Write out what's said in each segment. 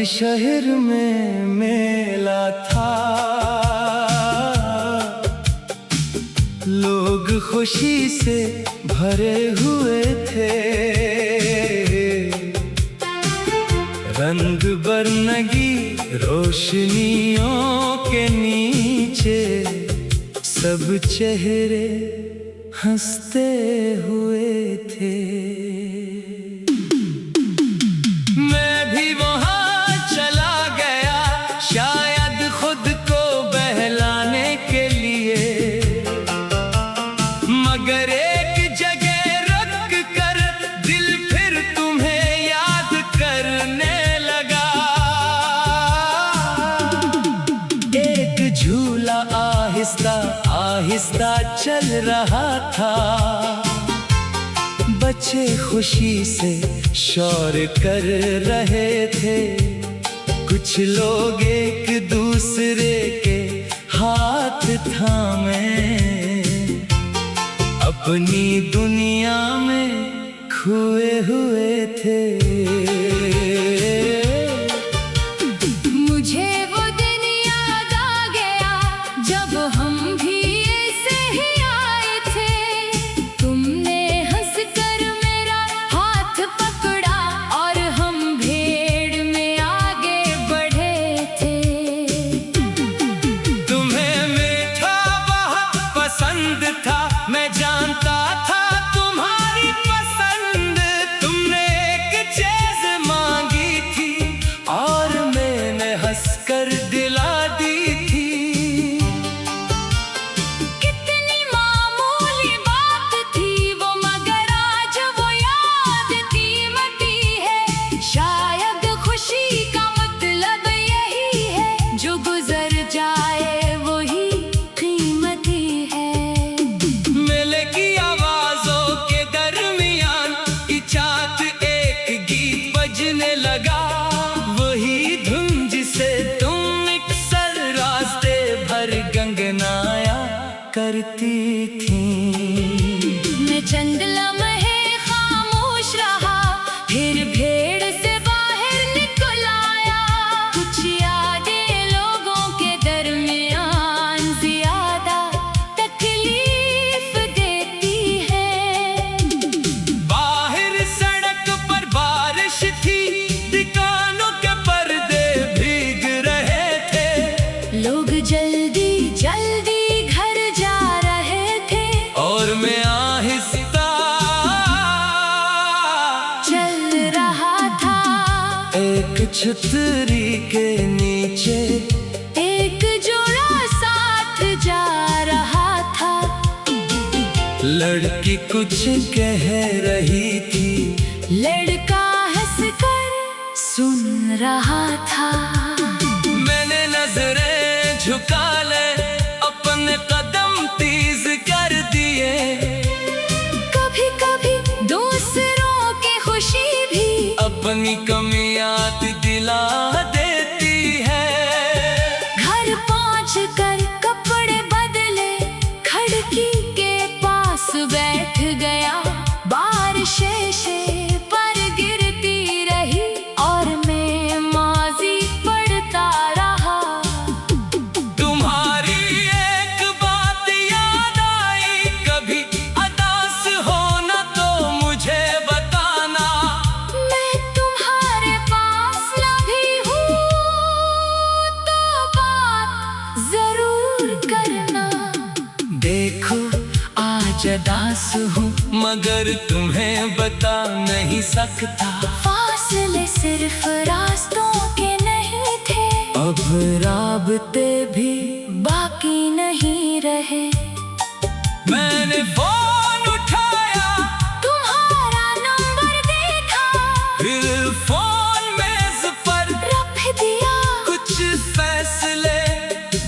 शहर में मेला था, लोग खुशी से भरे हुए थे। रंग बरंगी रोशनियों के नीचे सब चेहरे हंसते हुए थे। मैं भी वहां चला गया, शायद खुद को बहलाने के लिए, मगर एक जगह रुक कर दिल फिर तुम्हें याद करने लगा। एक झूला आहिस्ता आहिस्ता चल रहा था, बच्चे खुशी से शोर कर रहे थे। कुछ लोग एक दूसरे के हाथ थामे अपनी दुनिया में खोए हुए थे। मुझे वो दिन याद आ गया जब हम भी ऐसे ही आए थे। तुमने हंसकर मेरा हाथ पकड़ा और हम भीड़ में आगे बढ़े थे। तुम्हें मीठा बहुत पसंद था, मैं जानता था तुम्हारी पसंद। तुमने एक चीज मांगी थी और मैंने हंसकर दिला दी थी। कितनी मामूली बात थी वो, मगर आज वो याद कीमती है। शायद खुशी का मतलब यही है, जो गुजर जाए वही कीमती है। मेले की आवाजों के दरमियान इचात एक गीत बजने लगा, वही धुन जिसे तुम अक्सर रास्ते भर गंगनाया करती थी। मैं चंद लम्हे खामोश रहा, फिर भीड़ से बाहर निकल आया। कुछ यादें लोगों के दरमियान ज्यादा तकलीफ देती है। बाहर सड़क पर बारिश थी, दुकानों के पर्दे भीग रहे थे। लोग जल्दी जल्दी घर जा रहे थे और मैं आहिस्ता चल रहा था। एक छतरी के नीचे एक जोड़ा साथ जा रहा था। लड़की कुछ कह रही थी, लड़का हंसकर सुन रहा था। मैंने नजरें झुका ले, अपने कदम तेज कर दिए। कभी कभी दूसरों की खुशी भी अपनी कमी याद दिला देती है। घर पहुंचकर कपड़े बदले, खिड़की के पास बैठ गया। बारिश से पर गिरती रही और मैं माजी पढ़ता रहा। तुम्हारी एक बात याद आई, कभी उदास होना तो मुझे बताना। मैं तुम्हारे पास न भी हूँ तो बात जरूर करना। देखो आज उदास हूँ, मगर तुम्हें बता नहीं सकता। फासले सिर्फ रास्तों के नहीं थे, अब राबते भी बाकी नहीं रहे। मैंने फोन उठाया, तुम्हारा नंबर देखा, फिर फोन मेज पर रख दिया। कुछ फैसले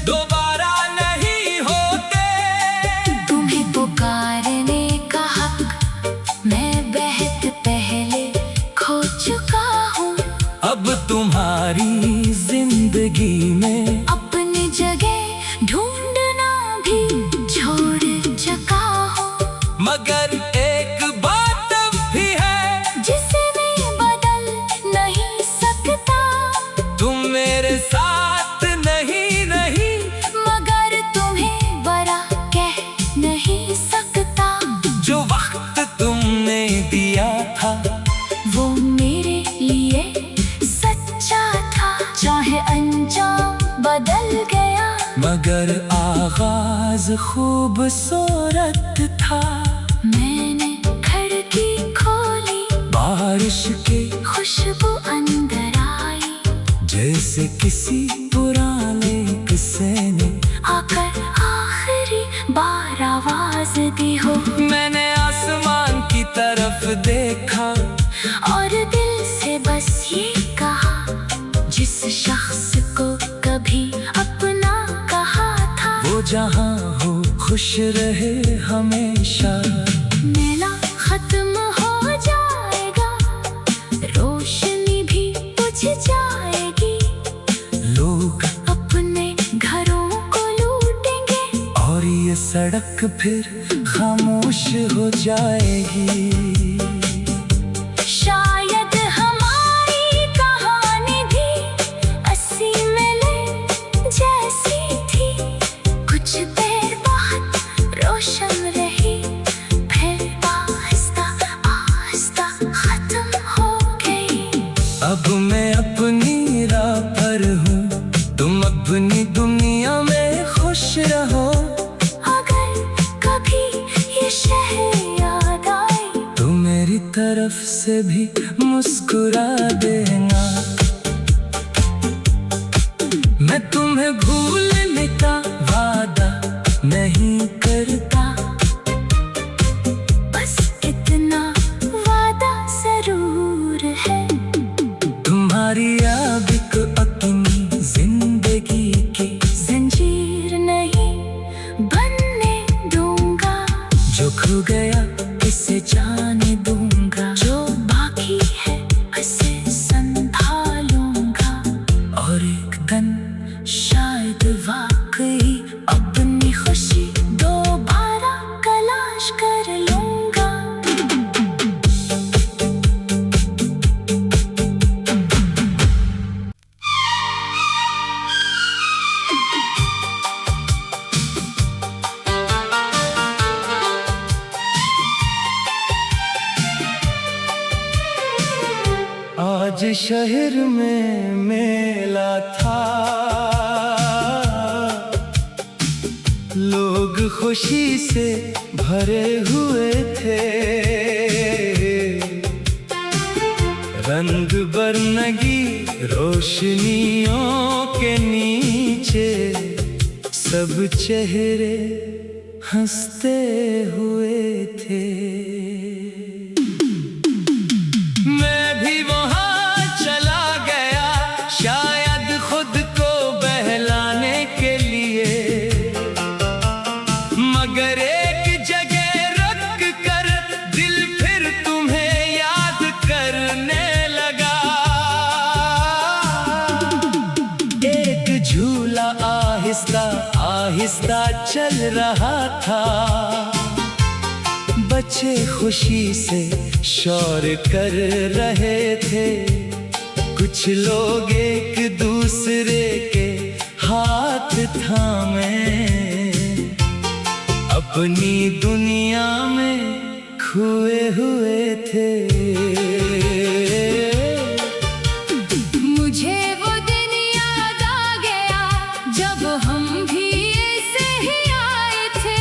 दोबारा नहीं होते। तुम्हें पुकारने का हक मैं बहुत पहले खो चुका हूँ। अब तुम्हारी जिंदगी में अपनी जगह ढूंढना भी छोड़ चुका हूँ। साथ नहीं रही, मगर तुम्हें बड़ा कह नहीं सकता। जो वक्त तुमने दिया था वो मेरे लिए सच्चा था। चाहे अंजाम बदल गया, मगर आगाज खूबसूरत था। मैंने खिड़की खोली, बारिश की खुशबू अंदर आई, जैसे किसी पुराने किस्से ने आकर आखिरी बार आवाज दी हो। मैंने आसमान की तरफ देखा और दिल से बस ये कहा, जिस शख्स को कभी अपना कहा था, वो जहाँ हो खुश रहे हमेशा। मेला खत्म हो जाएगा, रोशनी भी बुझ जाएगी, लोग अपने घरों को लूटेंगे, और ये सड़क फिर खामोश हो जाएगी। शायद हमारी कहानी भी अस्सी मिले जैसी थी। कुछ देर बाद रोशन रही, फिर आहिस्ता आहिस्ता खत्म हो गई। अब मैं अपनी राह पर हूँ, तुम अपनी दुनिया में खुश रहो। अगर कभी ये शहर याद आए, तो मेरी तरफ से भी मुस्कुरा देना। मैं तुम्हें भूलने का वादा नहीं करता, बस इतना वादा जरूर है, तुम्हारी अब एक अपनी जिंदगी की जंजीर नहीं बनने दूंगा। जो खो गया इसे जाने दूंगा, जो बाकी है उसे संभालूंगा, और एक दिन शायद वाकई अपनी खुशी दोबारा तलाश कर लूंगा। आज शहर में मेला था, लोग खुशी से भरे हुए थे। रंग बरंगी रोशनियों के नीचे सब चेहरे हंसते हुए थे। मैं भी वहाँ चला गया, शायद खुद को बहलाने के लिए, मगर एक जगह रुक कर दिल फिर तुम्हें याद करने लगा। एक झूला आहिस्ता आहिस्ता चल रहा था, बच्चे खुशी से शौर कर रहे थे। कुछ लोग एक दूसरे के हाथ थामे अपनी दुनिया में खोए हुए थे। मुझे वो दिन याद आ गया, जब हम भी ऐसे ही आए थे।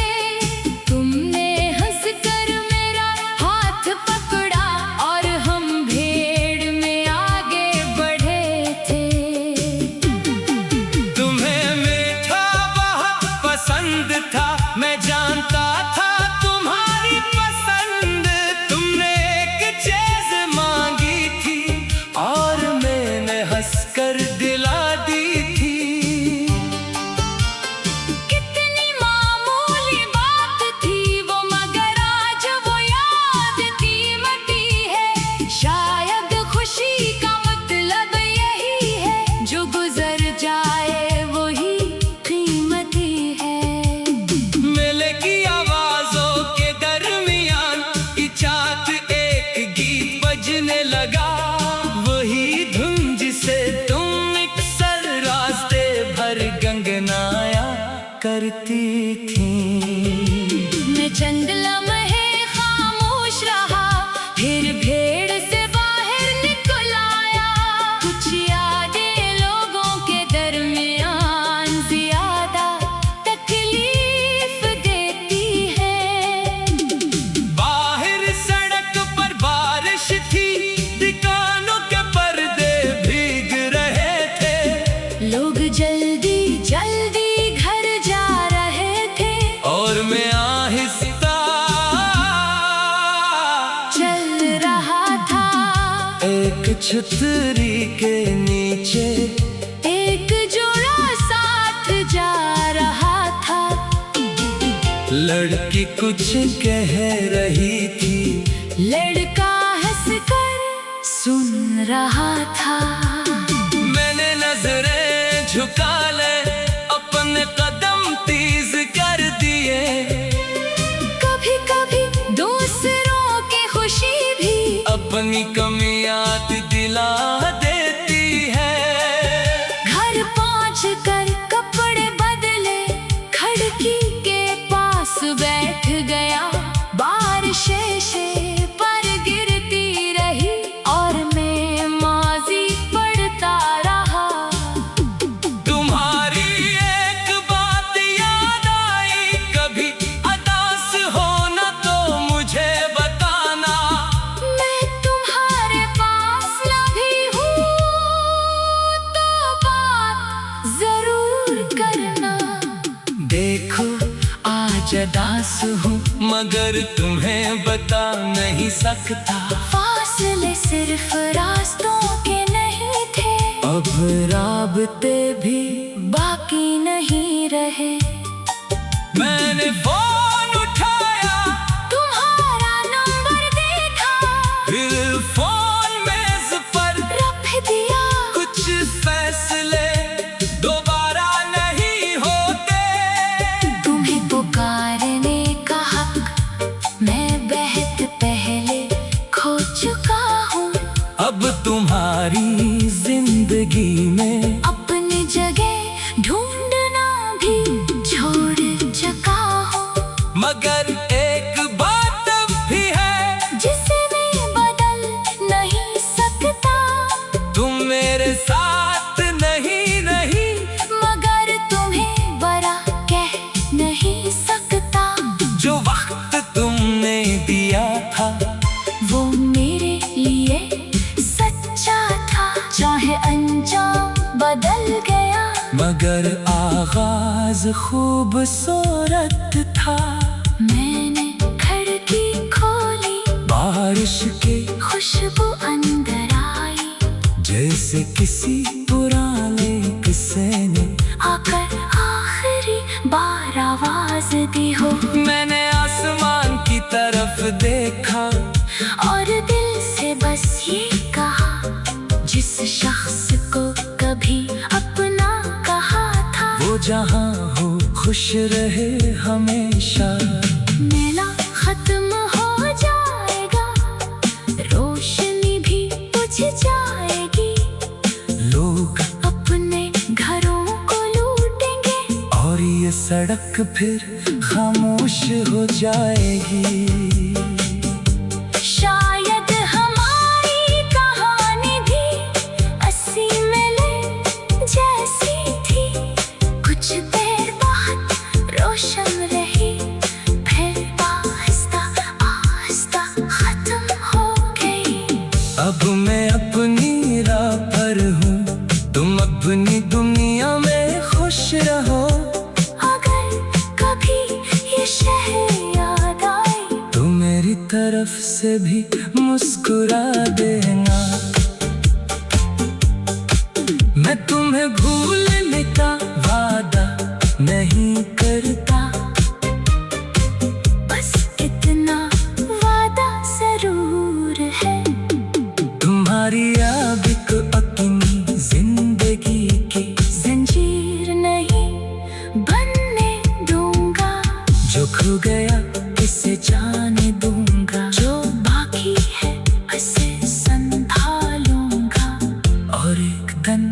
तुमने हंसकर मेरा हाथ पकड़ा और हम भीड़ में आगे बढ़े थे। तुम्हें मीठा बहुत पसंद था, मैं जानता था तुम्हारी पसंद। तुमने एक जल्दी जल्दी घर जा रहे थे और मैं आहिस्ता चल रहा था। एक छतरी के नीचे एक जोड़ा साथ जा रहा था। लड़की कुछ कह रही थी, लड़का हंसकर सुन रहा था। मैंने नजरें झुका ले, अपने कदम तेज कर दिए। कभी कभी दूसरों की खुशी भी अपनी कमी याद दिला देती है। घर पहुंचकर कपड़े बदले, खिड़की के पास बैठ गया। बारिशें से पर गिरती रही और मैं माजी पढ़ता रहा। तुम्हारी एक बात याद आई, कभी उदास हो ना तो मुझे बताना। मैं तुम्हारे पास न भी हूँ तो बात जरूर करना। देखो आज उदास हूँ मगर तुम्हें बता नहीं सकता। फासले सिर्फ रास्तों के नहीं थे, अब राबते भी बाकी नहीं रहे। मैंने फोन उठाया, तुम्हारा नंबर देखा, फिर फोन मेज पर रख दिया। कुछ फैसले दोबारा नहीं होते। तुम्हें पुकारने का हक मैं बेहद पहले खो चुका हूँ। अब तुम्हारी जिंदगी में अपनी जगह ढूंढना भी छोड़ चुका हूँ। मगर एक बात भी है जिसे मैं बदल नहीं सकता। तुम मेरे साथ नहीं नहीं मगर तुम्हें बड़ा कह नहीं सकता। जो वक्त तुमने दिया था वो मेरे लिए सच्चा था। चाहे अंजाम बदल गया, मगर आगाज खूबसूरत था। मैंने खिड़की खोली, बारिश के खुशबू अंदर आई। जैसे किसी पुराने किस्से ने आकर आखिरी बार आवाज दी हो। मैंने आसमान की तरफ देखा और दिल से बस ये कहा, जिस शख्स को कभी अपना कहा था। वो जहाँ हो खुश रहे हमेशा। मेला खत्म हो जाएगा, रोशनी भी बुझ जाएगी। लोग अपने घरों को लूटेंगे और ये सड़क फिर खामोश हो जाएगी। शायद हमारी कहानी भी अस्सी मिले जैसी थी। कुछ देर बाद रोशन रही, फिर आहिस्ता आहिस्ता खत्म हो गई। अब मैं अपनी राह पर हूँ, तुम अपनी दुनिया में खुश रहो। अगर कभी ये शहर याद आए तो मेरी तरफ से भी मुस्कुरा देना। मैं तुम्हें भूलने का वादा नहीं करता, बस इतना वादा जरूर है। तुम्हारी अब एक अपनी जिंदगी की जंजीर नहीं बनने दूंगा। जो खो गया इसे जाने दूंगा। जो बाकी है उसे संभालूंगा। और एक दिन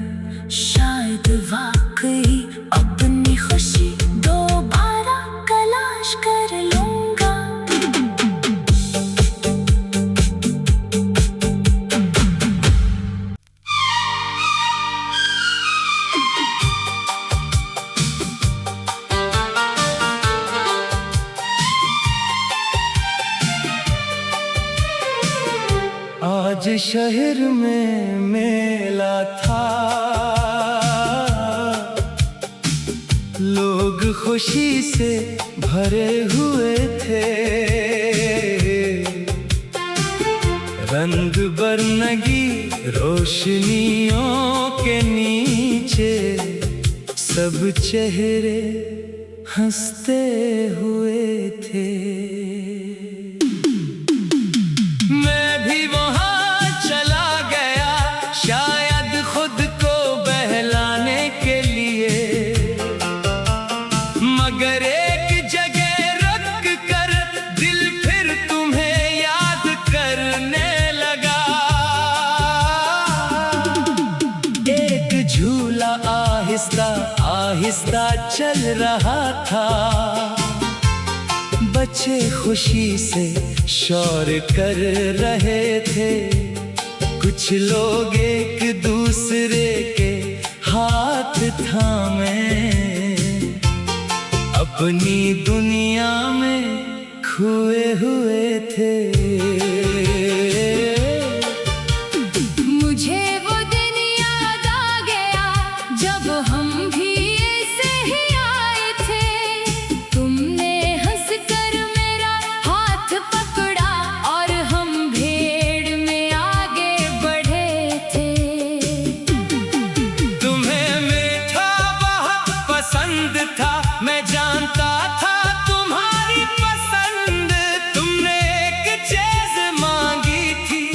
शायद वाकई अपनी खुशी दोबारा तलाश कर लूंगा। आज शहर में मेला था, खुशी से भरे हुए थे। रंग बरनगी रोशनियों के नीचे सब चेहरे हंसते हुए थे। मैं भी वहां चला गया, शायद खुद को बहलाने के लिए, मगर एक जगह रुक कर दिल फिर तुम्हें याद करने लगा। एक झूला आहिस्ता आहिस्ता चल रहा था, बच्चे खुशी से शोर कर रहे थे। कुछ लोग एक दूसरे के हाथ थामे अपनी दुनिया में खोए हुए थे। मुझे वो दिन याद आ गया जब हम भी ऐसे ही आए थे। तुमने हंसकर मेरा हाथ पकड़ा और हम भेड़ में आगे बढ़े थे। तुम्हें मीठा बहुत पसंद था, मैं जानता था तुम्हारी पसंद। तुमने एक चीज मांगी थी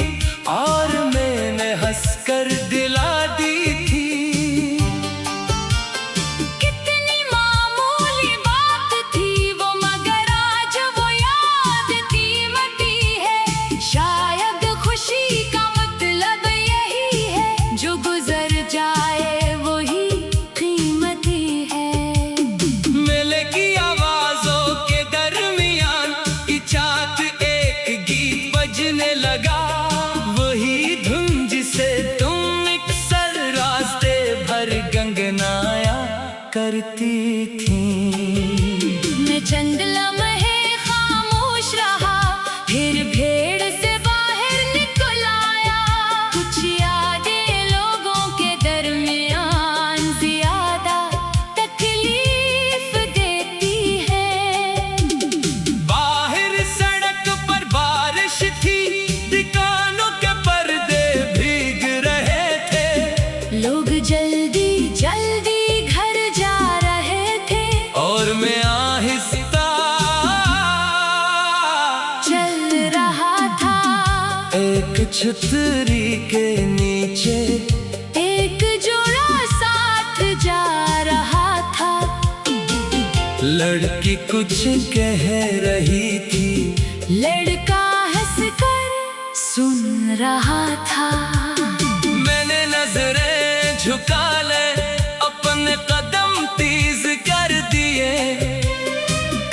और मैंने हंसकर दिला दी थी। कितनी मामूली बात थी वो, मगर आज वो याद कीमती है। शायद खुशी का मतलब यही है, जो गुजर जाए वही कीमती है। मेले की आवाजों के दरमियान इचाक एक गीत बजने लगा, वही धुन जिसे तुम अक्सर रास्ते भर गंगनाया करती थी। मैं चंद लम्हे खामोश रहा, फिर भेड़ से बाहर निकल आया। कुछ यादें लोगों के दरमियान ज्यादा तकलीफ देती है। बाहर सड़क पर बारिश थी, दुकानों के पर्दे भीग रहे थे। लोग जल्दी जल्दी घर जा रहे थे और मैं आहिस्ता चल रहा था। एक छतरी के नीचे एक जोड़ा साथ जा रहा था। लड़की कुछ कह रही थी, लड़का हंसकर सुन रहा था। मैंने नजरें झुका ले, अपने कदम तेज कर दिए।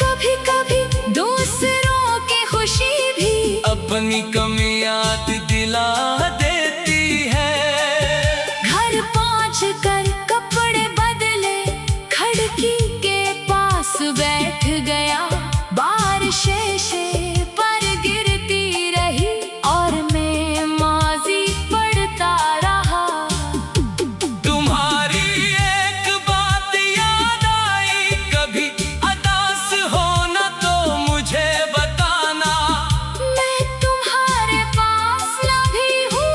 कभी कभी दूसरों की खुशी भी अपनी कमी याद दिला देती है। घर पहुंचकर कपड़े बदले, खिड़की के पास बैठ गया। बारिश से पर गिरती रही और मैं माजी पढ़ता रहा। तुम्हारी एक बात याद आई, कभी उदास होना तो मुझे बताना। मैं तुम्हारे पास न भी हूँ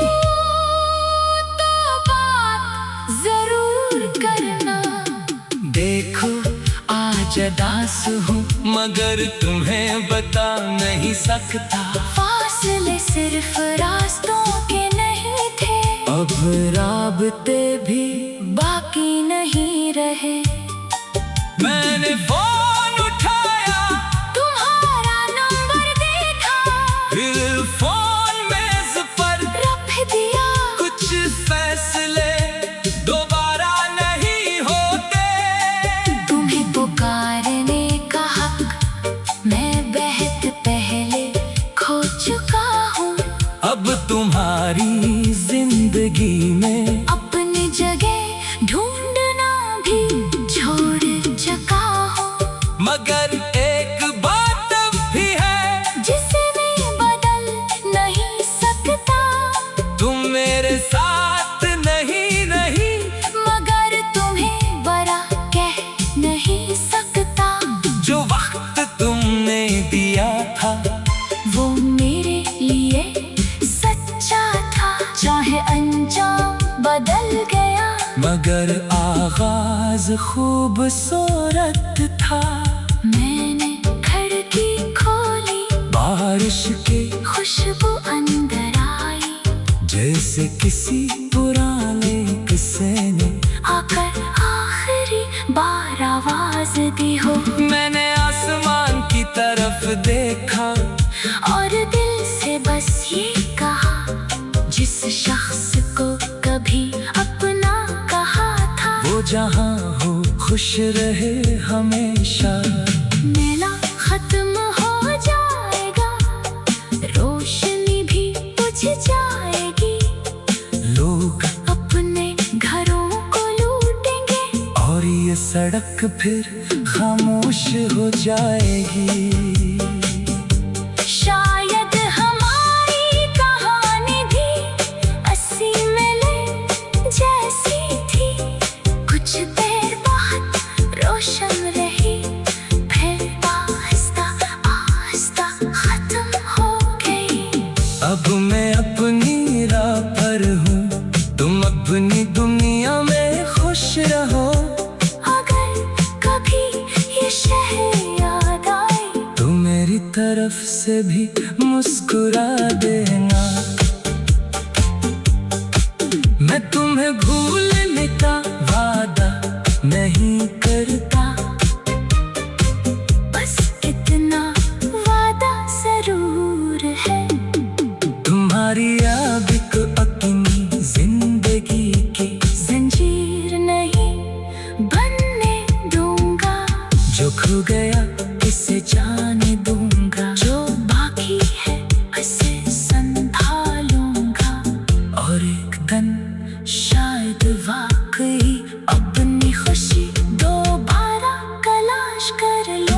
तो बात जरूर करना। देखो आज उदास हूँ, मगर तुम्हें बता नहीं सकता। फासले सिर्फ रास्तों के नहीं थे, अब राबते भी बाकी नहीं रहे। मैंने फोन उठाया, तुम्हारा नंबर देखा, फिर फोन मेज पर रख दिया। कुछ फैसले दोबारा नहीं होते। तुम्हें पुकारने का हक मैं बहुत पहले खो चुका हूँ। अब तुम्हारी जिंदगी में अपनी जगह ढूंढना भी छोड़ चुका हूँ। आगाज खूबसूरत था। मैंने खिड़की खोली, बारिश की खुशबू अंदर आई, जैसे किसी पुराने किस्से ने आकर आखिरी बार आवाज दी हो। मैंने आसमान की तरफ देखा और दिल से बस ये कहा, जिस शख्स को कभी अपना कहा था, वो जहाँ हो खुश रहे हमेशा। मेला खत्म हो जाएगा, रोशनी भी बुझ जाएगी, लोग अपने घरों को लूटेंगे, और ये सड़क फिर खामोश हो जाएगी। शायद हमारी कहानी भी अस्सी मिले जैसी थी, कुछ देर बाद रोशन रही, फिर आहिस्ता आहिस्ता खत्म हो गई। अब मैं अपनी राह पर हूँ, तुम अपनी दुनिया में खुश रहो। अगर कभी ये शहर याद आए, तो मेरी तरफ से भी मुस्कुरा देना। मैं तुम्हें भूलने का वादा नहीं करता, बस इतना वादा जरूर है, तुम्हारी अब एक अपनी जिंदगी की जंजीर नहीं बनने दूंगा, जो खो गया इसे जाने दूंगा, जो बाकी है उसे संभालूंगा, और एक दिन शायद वाकई अपनी खुशी दोबारा तलाश कर लूं।